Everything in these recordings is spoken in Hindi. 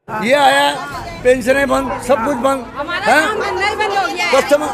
ये आया पेंशनें बंद, सब कुछ बंद है। कस्टमर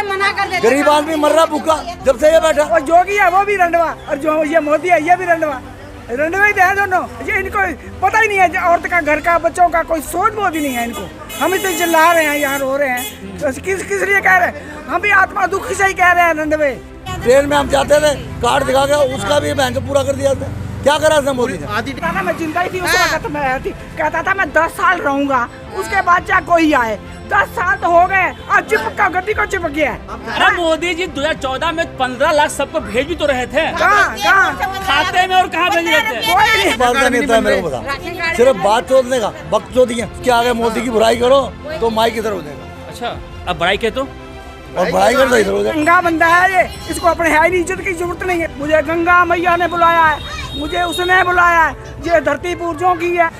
मना कर देते, गरीब आदमी मर रहा भूखा जब से ये बैठा। और जोगी है वो भी रंडवा, और जो ये मोदी है ये भी रंडवा ही है दोनों। ये इनको पता ही नहीं है औरत का, घर का, बच्चों का कोई सोच बहुत ही नहीं है इनको। हम इसे चिल्ला रहे हैं, यहाँ रो रहे हैं, तो किस लिए कह रहे हैं? हम भी आत्मा दुख से ही कह रहे हैं। रंडवे ट्रेन में हम जाते थे, कार्ड दिखा के उसका भी बैंक पूरा कर दिया था। क्या करा था मोदी ने? कहता मैं जिंदा ही थी उस वक्त, मैं थी, कहता था मैं 10 साल रहूंगा, उसके बाद चाहे कोई आए। 10 साल तो हो गए, अब चिपका गड्डी को चिपक गया है। अरे मोदी जी 2014 में 15 लाख सबको भेज भी तो रहे थे। कहाँ खाते में, और कहाँ भेज रहे थे? बात का नेता है मेरे को बता, सिर्फ बात चोदने का वक्त चोदी है। क्या आगे मोदी की बुराई करो तो माई की तरफ हो जाएगा। अच्छा, अब बड़ाई के तो और बुराई कर तो इधर हो जाएगा। गंगा बंदा है ये, इसको अपने है ही इज्जत की जरूरत नहीं है। मुझे गंगा मैया ने बुलाया है, मुझे उसने बुलाया है, ये धरती पूर्वजों की है।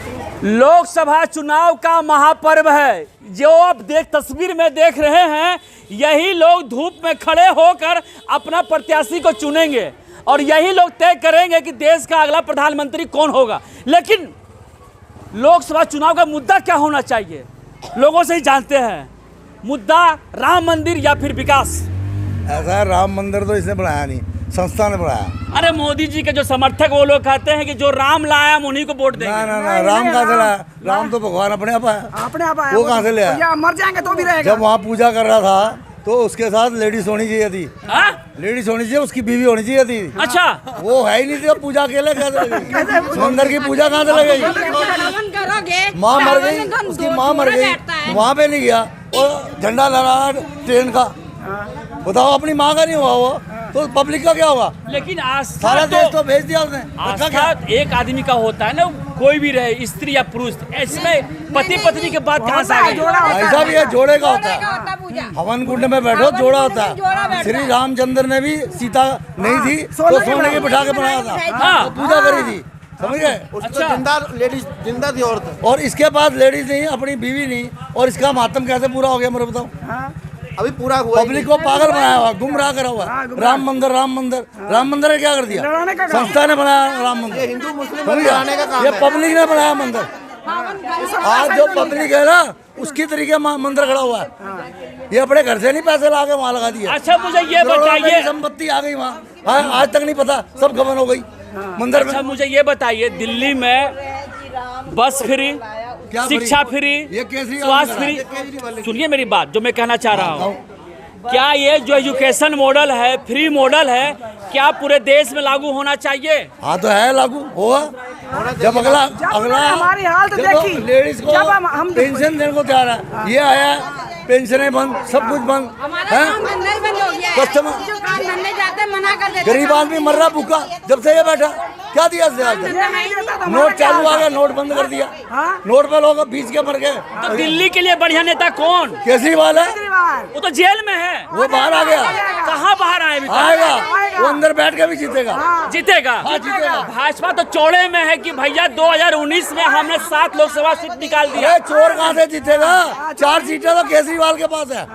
लोकसभा चुनाव का महापर्व है, जो आप तस्वीर में देख रहे हैं, यही लोग धूप में खड़े होकर अपना प्रत्याशी को चुनेंगे और यही लोग तय करेंगे कि देश का अगला प्रधानमंत्री कौन होगा। लेकिन लोकसभा चुनाव का मुद्दा क्या होना चाहिए, लोगों से ही जानते हैं। मुद्दा राम मंदिर या फिर विकास? ऐसा है, राम मंदिर तो इसने बनाया नहीं, संस्था ने बनाया। अरे मोदी जी के जो समर्थक वो लोग कहते हैं कि जो राम लाया हम उन्हीं को वोट देंगे। ना, राम कहाँ से लाया? राम तो भगवान अपने आप आया। अपने आप आया, वो कहाँ से ले आया? मर जाएंगे तो भी रहेगा। जब वहाँ पूजा कर रहा था तो उसके साथ लेडीज होनी चाहिए थी। हाँ? लेडीज होनी चाहिए, उसकी बीवी होनी चाहिए थी। अच्छा, वो है ही नहीं थी। पूजा अकेले कैसे लगेगी? मंदिर की पूजा कहाँ से लगेगी? माँ मर गई, उसकी माँ मर गई, वहाँ पे नहीं गया और झंडा लहरा ट्रेन का। बताओ, अपनी माँ का नहीं हुआ वो तो पब्लिक का क्या होगा? लेकिन आस्था सारा देश तो भेज दिया उसने। आस्था एक आदमी का होता है ना, कोई भी रहे, स्त्री या पुरुष। इसमें पति पत्नी के बाद कहाँ से आ गई? ऐसा भी है, जोड़े का होता है। हवन कुंड में बैठो, जोड़ा होता है। श्री रामचंद्र ने भी सीता नहीं थी तो सोने के बिठा के बनाया था। हाँ, पूजा करी थी, समझ गए? अच्छा, जिंदा थी औरत। और इसके पास लेडीज नहीं, अपनी बीवी नहीं, और इसका मातम कैसे पूरा हो गया मेरे बताओ? अभी पूरा हुआ। पब्लिक को पागल बनाया हुआ, गुमराह करा हुआ। राम मंदिर, राम मंदिर, राम मंदिर ने क्या कर दिया? संस्था ने बनाया राम मंदिर। हिंदू मुस्लिम बनाने का काम ये है। पब्लिक ने बनाया मंदिर। आज जो पब्लिक है ना, उसकी तरीके मंदिर खड़ा हुआ है। ये अपने घर से नहीं पैसे ला के वहाँ लगा दिया। अच्छा मुझे ये बताइए, संपत्ति आ गई वहाँ, आज तक नहीं पता, सब गबन हो गई मंदिर में। अच्छा मुझे ये बताइए, दिल्ली में बस फ्री, शिक्षा फ्री, ये केजरीवाल स्वास्थ्य फ्री। सुनिए मेरी बात, जो मैं कहना चाह रहा हूँ, क्या ये जो एजुकेशन मॉडल है, फ्री मॉडल है, क्या पूरे देश में लागू होना चाहिए? हाँ तो है, लागू होगा। जब अगला हमारी हालत देखी, लेडीज को जब हम पेंशन देने को जा रहा है, ये आया पेंशनें बंद, सब कुछ बंद है। कस्टमर मना कर देते, गरीब आदमी मर रहा भूखा जब से ये बैठा। क्या दिया इसने आज तक? नोट चालू आ गया, नोट बंद कर दिया। नोट पे लोग बीच के मर गए। तो दिल्ली के लिए बढ़िया नेता कौन? केजरीवाल है, वो तो जेल में है। वो बाहर आ गया। कहाँ बाहर आए अभी तक? आएगा, वो अंदर बैठ के भी जीतेगा। जीतेगा? हाँ, जीतेगा। भाजपा तो चौड़े में है कि भैया 2019 में हमने 7 लोकसभा सीट निकाल दिया। अरे चोर कहाँ से जीतेगा? 4 सीटें तो केजरीवाल के पास है।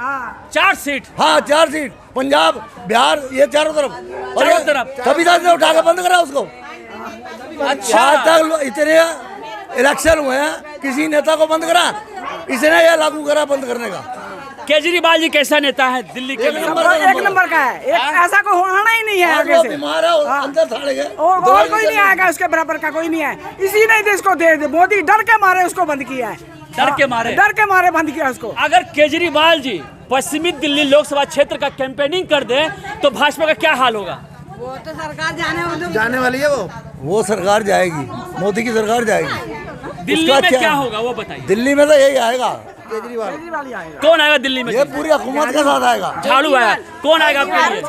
4 सीट? हाँ, 4 सीट, पंजाब, बिहार, ये चारों तरफ। और चारों तरफ। कबीरदास ने उठा के बंद करा उसको। अच्छा, आज तक इतने इलेक्शन हुए हैं, किसी नेता को बंद करा? इसने ये लागू करा बंद करने का। केजरीवाल जी कैसा नेता है दिल्ली के लिए? एक नंबर का है, एक ऐसा को आना ही नहीं है आगे से। बीमार है, अंदर थाड़े गए। और कोई नहीं आएगा उसके बराबर का, कोई नहीं है। इसी ने देश को दे, मोदी डर के मारे उसको बंद किया है। डर के मारे? डर के मारे बंद किया उसको। अगर केजरीवाल जी पश्चिमी दिल्ली लोकसभा क्षेत्र का कैंपेनिंग कर दे तो भाजपा का क्या हाल होगा? वो तो सरकार जाने वाली है वो सरकार जाएगी, मोदी की सरकार जाएगी। दिल्ली में क्या होगा वो बताइए? दिल्ली में तो यही आएगा, केजरीवाल। कौन आएगा दिल्ली में? ये पूरी हुकूमत के साथ आएगा। झाड़ू आएगा? कौन आएगा आपके लिए?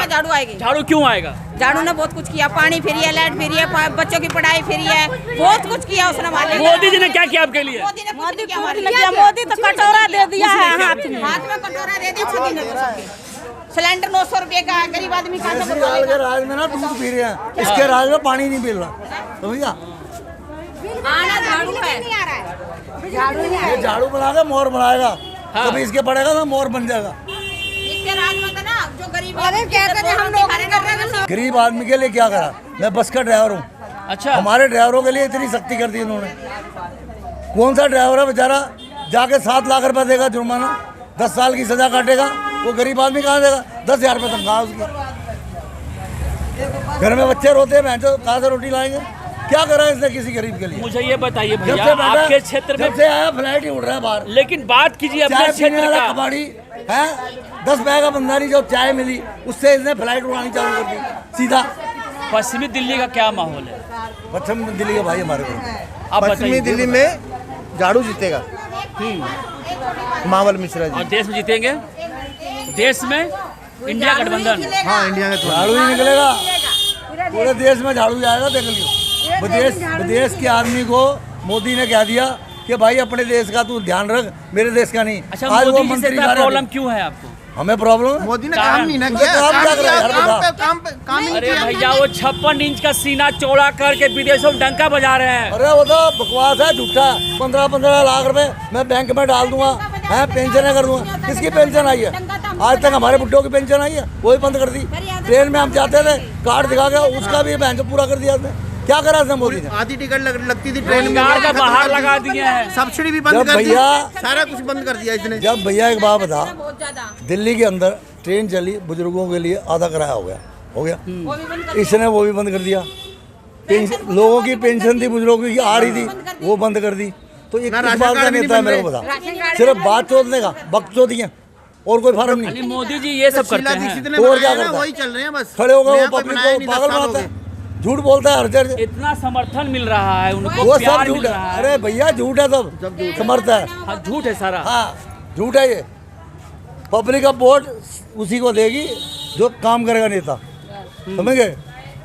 झाड़ू आएगी। झाड़ू क्यों आएगा? झाड़ू ने बहुत कुछ किया, पानी फ्री है, लाइट फ्री है, बच्चों की पढ़ाई फ्री है, बहुत कुछ किया उसने हमारे लिए। मोदी जी ने क्या किया आपके लिए? मोदी तो कटोरा दे दिया है हाथ में कटोरा दे दिया। सिलेंडर 900 रुपए का, गरीब आदमी का। केजरीवाल के राज में ना दूध पी रहे हैं, इसके राज में पानी नहीं मिल रहा, समझिया? झाड़ू है, ये झाड़ू बना के मोर बनाएगा। कभी इसके पड़ेगा तो मोर बन जाएगा। इसके राज में था ना, जो गरीब कहते थे हम लोग कर रहे हैं। गरीब आदमी के लिए क्या करा? मैं बस का ड्राइवर हूँ, अच्छा। हमारे ड्राइवरों के लिए इतनी सख्ती कर दी उन्होंने। कौन सा ड्राइवर है बेचारा जाके 7 लाख रुपए देगा जुर्माना, 10 साल की सजा काटेगा, वो गरीब आदमी कहाँ देगा? 10,000 रुपये तनख्वाह उसकी। घर में बच्चे रोते हैं, बहन कहाँ से रोटी लाएंगे? क्या करा इसने किसी गरीब के लिए? मुझे ये बताइए जब भैया, से बैठा- आपके क्षेत्र में जब से आया फ्लाइट ही उड़ रहा है बाहर। लेकिन बात कीजिए अपने चाय पीने क्षेत्र वाला का। कबाड़ी है, 10 पैसे का बंदा नहीं, जो चाय मिली उससे इसने फ्लाइट उड़ानी चालू कर दी सीधा। पश्चिमी दिल्ली का क्या माहौल है? पश्चिम दिल्ली के भाई हमारे को आप पश्चिमी बताइए। दिल्ली में झाड़ू जीतेगा, मावल मिश्रा और जी। देश में जीतेंगे? देश में इंडिया गठबंधन। हाँ, इंडिया में तो झाड़ू ही निकलेगा, पूरे देश में झाड़ू जाएगा, देख लियो। विदेश के आदमी को मोदी ने कह दिया कि भाई अपने देश का तू ध्यान रख, मेरे देश का नहीं। अच्छा, आज वो मोदी जी से मंत्री इतना जा रहे प्रॉब्लम हैं। क्यों है आपको? हमें प्रॉब्लम है? मोदी ने कारण- काम नहीं ना मुझे किया, काम क्या करा यार, बता। काम ही अरे नहीं किया। भैया, वो 56 इंच का सीना चौड़ा करके विदेशों में डंका बजा रहे हैं। अरे वो तो बकवास है, झूठा। 15-15 लाख रुपए मैं बैंक में डाल दूंगा, है पेंशन कर दूंगा। किसकी पेंशन आई है? आज तक हमारे बुड्ढों की पेंशन आई है, वो भी बंद कर दी। ट्रेन में हम जाते थे, कार्ड दिखा के उसका भी बैंक पूरा कर दिया उसने। क्या करा उसने मोदी ने? आधी टिकट लगती थी ट्रेन में, सरकार का बाहर लगा दिए हैं। सब्सिडी भी बंद जब कर दी, भैया- सारा कुछ बंद कर दिया इसने। जब भैया एक बात बता, दिल्ली के अंदर ट्रेन चली, बुजुर्गों के लिए आधा किराया हो गया, इसने वो भी बंद कर दिया। पेंशन, लोगों की पेंशन थी बुजुर्गों की आ रही थी, वो बंद कर दी। तो ये ना किस राशन बात का कार्ड भी नेता है नहीं मेरे को बता? सिर्फ बात चोदने का, वक्त चोदी है, और कोई फर्क नहीं। यानी मोदी जी ये सब करते शीला हैं। दीक्षित ने तो और बनाया क्या ना, करता? वही चल रहे हैं बस। खड़े होगा नया वो कोई पब्लिक बनाया को नहीं, पागल 10 साल हो बनाता गए। है, झूठ बोलता है हर जगह। इतना समर्थन मिल रहा है उनको, वो सब प्यार झूठ मिल है। रहा है। अरे भैया झूठ है, सब समर्थ है। हाँ, झूठ है सारा। हाँ झूठ है ये। पब्लिक का वोट उसी को देगी जो काम करेगा नेता, समझ गए?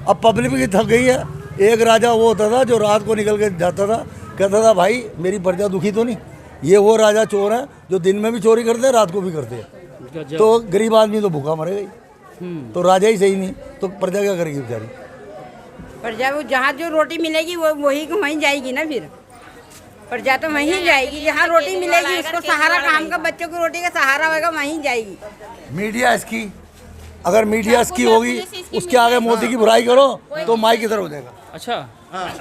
अब पब्लिक भी थक गई है। एक राजा वो होता था जो रात को निकल के जाता था, कहता था भाई मेरी प्रजा दुखी तो नहीं। ये वो राजा चोर है जो दिन में भी चोरी करते हैं, रात को भी करते हैं। गजब। तो गरीब आदमी तो भूखा मरेगा ही। तो राजा ही सही नहीं तो प्रजा क्या करेगी बेचारी? प्रजा वो जहाँ जो रोटी मिलेगी वो वही वहीं जाएगी ना। फिर प्रजा तो वहीं जाएगी जहाँ रोटी मिलेगी, उसको सहारा, काम का बच्चों की रोटी का सहारा होगा, वहीं जाएगी। मीडिया इसकी, अगर मीडिया इसकी होगी, उसके आगे मोदी की बुराई करो तो माई किधर हो जाएगा, अच्छा,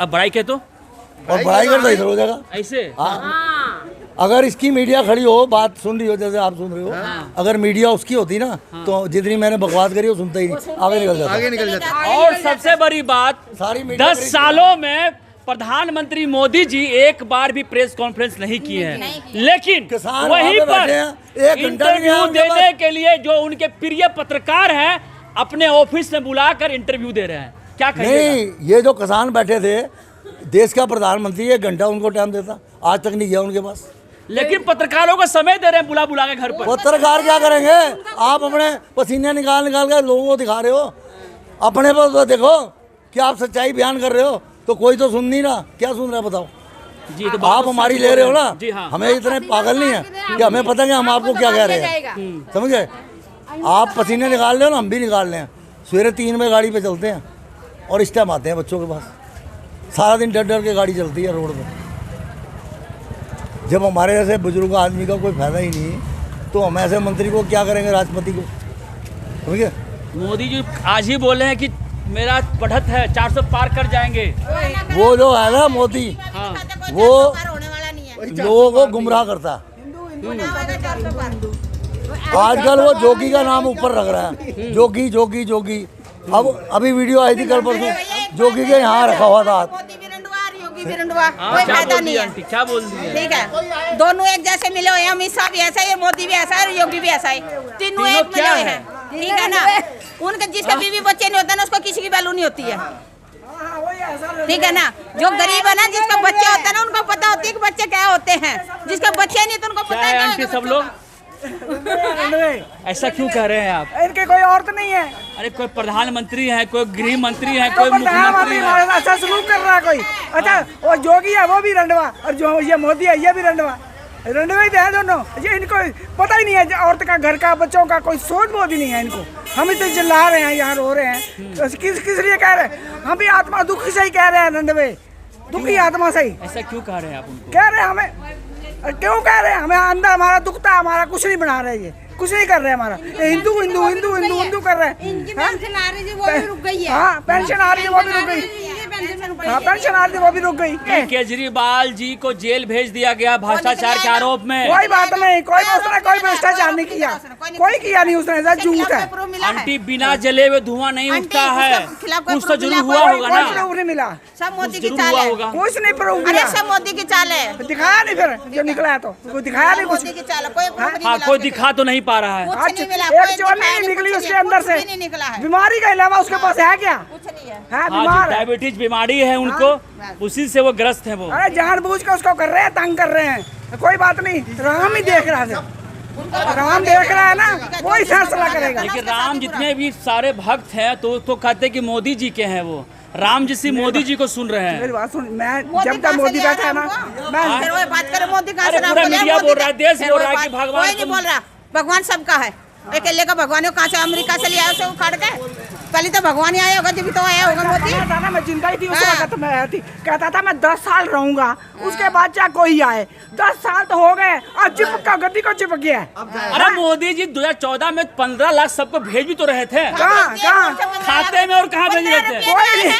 अब बड़ाई के तो और बुराई करो तो इधर हो जाएगा। ऐसे। हाँ। अगर इसकी मीडिया खड़ी हो, बात सुन रही हो जैसे आप सुन रहे हो, अगर मीडिया उसकी होती ना तो जितनी मैंने बकवास करी वो सुनता ही नहीं, आगे निकल जाता। आगे निकल जाता। और सबसे बड़ी बात, सारी मीडिया 10 सालों में प्रधानमंत्री मोदी जी एक बार भी प्रेस कॉन्फ्रेंस नहीं किए हैं, लेकिन किसान वहीं वहाँ पे पर बैठे हैं, एक घंटा भी नहीं आया इंटरव्यू उनके देने पास। के लिए जो उनके प्रिय पत्रकार हैं अपने ऑफिस में बुलाकर इंटरव्यू दे रहे हैं। क्या कहिएगा? नहीं, ये जो किसान बैठे थे, देश का प्रधानमंत्री 1 घंटा उनको टाइम देता, आज तक नहीं गया उनके पास। लेकिन पत्रकारों को समय दे रहे हैं बुला बुला के घर पर। पत्रकार क्या करेंगे? आप अपने पसीने निकाल निकाल के लोगों को दिखा रहे हो, अपने पर तो देखो कि आप सच्चाई बयान कर रहे हो, तो कोई तो सुन नहीं रहा। क्या सुन रहा है बताओ? जी, तो आप हमारी ले रहे हो ना। जी हाँ। हमें इतने पागल नहीं है कि हमें पता नहीं हम आपको क्या कह रहे हैं, समझ गए? आप पसीने निकाल रहे हो ना, हम भी निकाल रहे हैं। सवेरे 3 बजे गाड़ी पे चलते हैं और इस टाइम आते हैं बच्चों के पास। सारा दिन डर डर के गाड़ी चलती है रोड पे। जब हमारे जैसे बुजुर्ग आदमी का कोई फायदा ही नहीं, तो हम ऐसे मंत्री को क्या करेंगे, राष्ट्रपति को, समझ गए? मोदी जी आज ही बोले हैं कि मेरा बढ़त है, 400 पार कर जाएंगे। वो जो है ना मोदी, हाँ। वो लोगों को गुमराह करता है। आजकल वो जोगी का नाम ऊपर रख रहा है, जोगी जोगी जोगी। अब अभी वीडियो आई थी कल परसों, जोगी के यहाँ रखा हुआ था हाथ। योगी भी रंडवा, हाँ, कोई क्या फायदा बोल नहीं दी है। आंटी, क्या बोल दी है? ठीक है, दोनों एक जैसे मिले हुए हैं। अमित शाह भी ऐसा है, मोदी भी ऐसा है, और योगी भी ऐसा है। तीनों एक मिले क्या हुए है? हैं, ठीक है ना। उनके जिसका बीवी बच्चे नहीं होता ना, उसको किसी की वैल्यू नहीं होती है, ठीक है ना। जो गरीब है ना, जिसका बच्चे होता है ना, उनको पता होती है कि बच्चे क्या होते हैं। जिसका बच्चे नहीं तो उनको क्या पता है है आंटी, सब लोग ऐसा क्यों कह रहे हैं आप? इनके कोई औरत नहीं है, अरे कोई प्रधानमंत्री है, कोई गृह मंत्री है, तो कोई मुख्यमंत्री प्रधानमंत्री है। हमारे साथ अच्छा सलूक कर रहा है कोई। अच्छा, वो जोगी है वो भी रंडवा, और जो ये मोदी है ये भी रंडवा, रंडवा ही तो है दोनों। ये इनको पता ही नहीं है औरत का, घर का, बच्चों का कोई सोच बोध ही नहीं है इनको। हम इतने चिल्ला रहे हैं, यहाँ रो रहे हैं, तो किस लिए कह रहे हैं? हम भी आत्मा दुखी से ही कह रहे हैं, रंडवे दुखी आत्मा से ही ऐसा क्यों कह रहे हैं आप उनको? कह रहे हैं। हमें क्यों कह रहे हैं? हमें अंदर हमारा दुखता है, हमारा कुछ नहीं बना रहे, ये कुछ नहीं कर रहे हमारा। ये हिंदू हिंदू हिंदू हिंदू हिंदू कर रहे हैं। इनकी पेंशन आ रही थी, वो भी रुक गई है। हाँ, पेंशन आ रही है, वो भी रुक गई। पेंशन आ रही थी वो भी रुक गई। कि केजरीवाल जी को जेल भेज दिया गया भ्रष्टाचार के आरोप में। कोई बात नहीं, उसने कोई भ्रष्टाचार नहीं किया, कोई किया नहीं उसने, ऐसा झूठ है। आंटी बिना जले हुए धुआं नहीं उठता है, कुछ तो जरूर हुआ होगा ना। कोई प्रूफ नहीं मिला, सब मोदी की चाल है, कुछ नहीं प्रूफ अरे मिला, सब मोदी की चाल है। दिखाया नहीं फिर जो निकला है, तो कोई दिखाया नहीं कुछ। मोदी की चाल है, कोई प्रूफ नहीं हाँ मिला कोई उसके दिखा तो नहीं पा रहा है। कुछ नहीं मिला, एक कोई चोरी दिखाया नहीं निकली कुछ उसके नहीं, अंदर कुछ से, भी नहीं निकला है, बीमारी के अलावा उसके पास है क्या? कुछ नहीं है। है हाँ बीमार जी, है। डायबिटीज बीमारी है उनको, उसी से वो ग्रस्त है वो। अरे जानबूझ के उसको कर रहे हैं, तंग कर रहे हैं, कोई बात नहीं, राम ही देख रहा है, राम देख रहा है ना, वही फैसला करेगा। लेकिन राम जितने भी सारे भक्त हैं तो कहते हैं कि मोदी जी के हैं वो, राम जी से मोदी जी को सुन रहे हैं। मेरी बात सुन, मैं मोदी जब तक कहाँ से मोदी ले आया बैठा है ना, हमको? मैं फिर वो बात करे मोदी कहाँ से अरे नाम पूरा बोले, मीडिया मोदी बोल रहा है, देश फिर बोल वो रहा है बात- कि भगवान कोई नहीं बोल रहा, भगवान सबका है। अकेले का भगवान कहाँ से अमेरिका से लिया उसे उखाड़ के? पहले तो भगवान ही आया होगा, जब तो आया होगा मोदी। था ना, मैं जिंदा ही थी उस हाँ। वक्त, मैं थी, कहता था मैं 10 साल रहूंगा, उसके बाद चाहे कोई आए। 10 साल तो हो गए और चिपका, गद्दी को चिपक गया है। अरे मोदी जी 2014 में 15 लाख सबको भेज भी तो रहे थे कहाँ? खाते में, और कहाँ भेज रहे थे? कोई नहीं।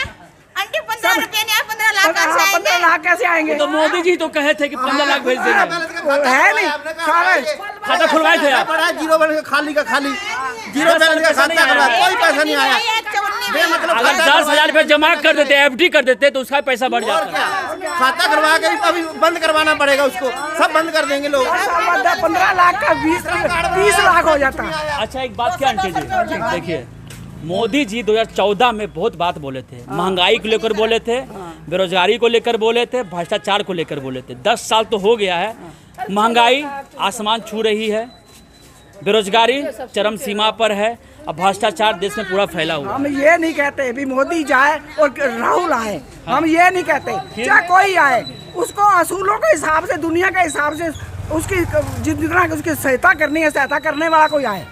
आंटी 15 रुपये नहीं, 15 लाख कहाँ से 15 आएंगे? लाख कैसे आएंगे? तो मोदी जी तो कहे थे कि 15 लाख भेज देंगे। है नहीं सारे। खाता खुलवाए थे आप? पड़ा जीरो बैलेंस का, खाली का खाली, जीरो बैलेंस का खाता खुलवाया, कोई पैसा नहीं आया। बेमतलब अगर 10,000 रुपये जमा कर देते, FD कर देते तो उसका पैसा बढ़ और जाता। क्या, खाता करवा के अभी बंद करवाना पड़ेगा उसको, सब बंद कर देंगे लोग। 15 लाख का 20-30 लाख हो जाता है। अच्छा एक बात क्या आंटी जी, देखिए मोदी जी 2014 में बहुत बात बोले थे, महंगाई को लेकर बोले थे, बेरोजगारी को लेकर बोले थे, भ्रष्टाचार को लेकर बोले थे। 10 साल तो हो गया है, महंगाई आसमान छू रही है, बेरोजगारी चरम सीमा पर है, अब भ्रष्टाचार देश में पूरा फैला हुआ है। हम ये नहीं कहते भी मोदी जाए और राहुल आए, हम ये नहीं कहते, चाहे कोई आए, उसको असूलों के हिसाब से, दुनिया के हिसाब से उसकी जितना उसकी सहायता करनी है, सहायता करने वाला कोई आए।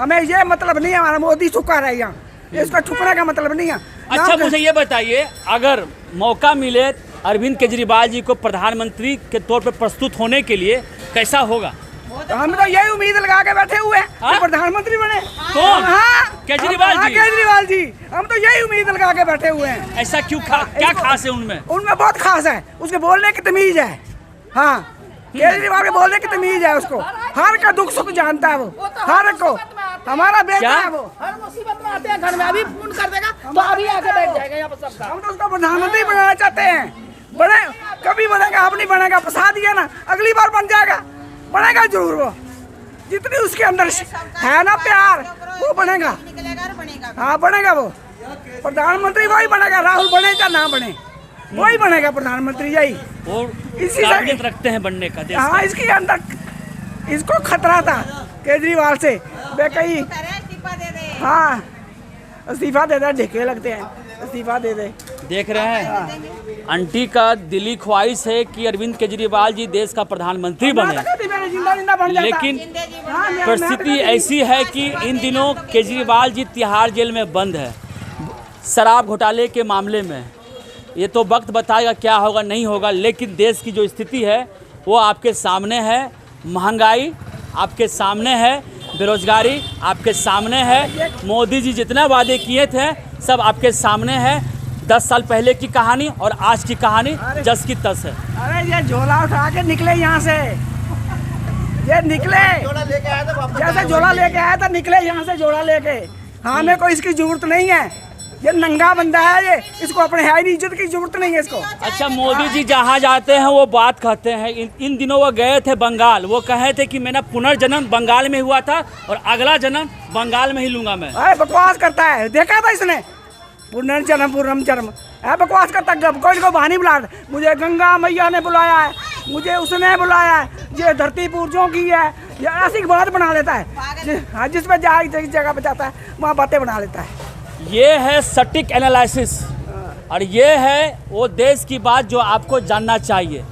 हमें ये मतलब नहीं है हमारा मोदी छुपा रहे यहाँ, इसका छुपने का मतलब नहीं है। अच्छा मुझे ये बताइए, अगर मौका मिले अरविंद केजरीवाल जी को प्रधानमंत्री के तौर पर प्रस्तुत होने के लिए, कैसा होगा? तो हम तो यही उम्मीद लगा के बैठे हुए हैं हाँ? कि प्रधानमंत्री बने। कौन? हाँ, केजरीवाल जी? केजरीवाल जी, हम तो यही उम्मीद लगा के बैठे हुए हैं। ऐसा क्यों? क्या खास है उनमें? उनमें बहुत खास है, उसके बोलने की तमीज है। हाँ, केजरीवाल के बोलने की तमीज है, उसको हर का दुख सुख जानता है वो, हर को। हमारा बेटा क्या? है वो, हर मुसीबत में आते हैं, घर में अभी फोन कर देगा तो अभी आके बैठ जाएगा यहाँ पर सबका। हम तो उसको प्रधानमंत्री बनाना चाहते हैं। बने कभी बनेगा, अब नहीं बनेगा, फंसा दिया ना, अगली बार बन जाएगा, बनेगा जरूर वो। जितनी उसके अंदर है ना प्यार, वो बनेगा। हाँ बनेगा वो, प्रधानमंत्री वही बनेगा, राहुल बने या ना बने, वही बनेगा प्रधानमंत्री, यही और इसी टारगेट से। रखते हैं बनने का देश का। हाँ, इसके अंदर इसको खतरा था केजरीवाल से, वे कहीं हाँ इस्तीफा दे दे, ढेके लगते हैं, इस्तीफा दे दे। देख रहे हैं आंटी का दिली ख्वाहिश है कि अरविंद केजरीवाल जी देश का प्रधानमंत्री बने, जिंदा बन जाता। लेकिन हाँ, मैं- परिस्थिति ऐसी है कि इन दिनों केजरीवाल जी तिहाड़ जेल में बंद है शराब घोटाले के मामले में। ये तो वक्त बताएगा क्या होगा नहीं होगा, लेकिन देश की जो स्थिति है वो आपके सामने है। महंगाई आपके सामने है, बेरोजगारी आपके सामने है। मोदी जी जितना वादे किए थे सब आपके सामने है। 10 साल पहले की कहानी और आज की कहानी जस की तस है। अरे ये झोला उठा के निकले यहाँ से, ये निकले लेके आया था वापस। जैसे झोला लेके आया था, निकले यहाँ से झोला लेके। हमें कोई इसकी जरूरत नहीं है, ये नंगा बंदा है, ये इसको अपने है नहीं, इज्जत की जरूरत नहीं है इसको। अच्छा मोदी जी जहाँ जाते हैं वो बात कहते हैं। इन दिनों वो गए थे बंगाल, वो कहे थे कि मेरा पुनर्जन्म बंगाल में हुआ था और अगला जन्म बंगाल में ही लूंगा मैं। अरे बकवास करता है, देखा था इसने, पुनर्जन्म बकवास करता है। कोई को बहानी बुला, मुझे गंगा मैया ने बुलाया है, मुझे उसने बुलाया है, ये धरती पूर्जों की है, ये ऐसी बात बना लेता है। हाँ, जिस पर जगह पे जाता है वहाँ बातें बना लेता है। ये है सटीक एनालिसिस और ये है वो देश की बात जो आपको जानना चाहिए,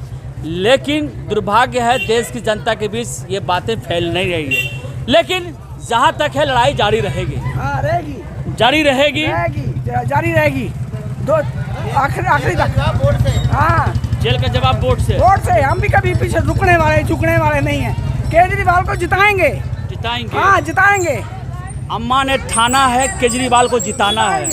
लेकिन दुर्भाग्य है देश की जनता के बीच ये बातें फैल नहीं रही है। लेकिन जहाँ तक है लड़ाई जारी रहेगी, हाँ रहेगी, जारी रहेगी, जारी रहेगी, दो आखिरी तक। हाँ, जेल का जवाब वोट से वोट से। हम भी कभी पीछे झुकने वाले नहीं हैं। केजरीवाल को जिताएंगे, जिताएंगे। हाँ जिताएंगे। अम्मा ने ठाना है केजरीवाल को जिताना है।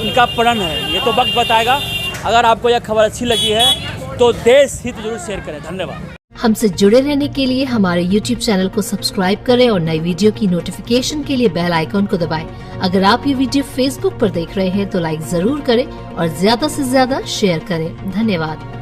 इनका प्रण है, ये तो वक्त बताएगा। अगर आपको यह खबर अच्छी लगी है तो देश हित जरूर शेयर करें। धन्यवाद। हमसे जुड़े रहने के लिए हमारे YouTube चैनल को सब्सक्राइब करें और नई वीडियो की नोटिफिकेशन के लिए बेल आइकॉन को दबाएं। अगर आप ये वीडियो Facebook पर देख रहे हैं तो लाइक जरूर करें और ज्यादा से ज्यादा शेयर करें। धन्यवाद।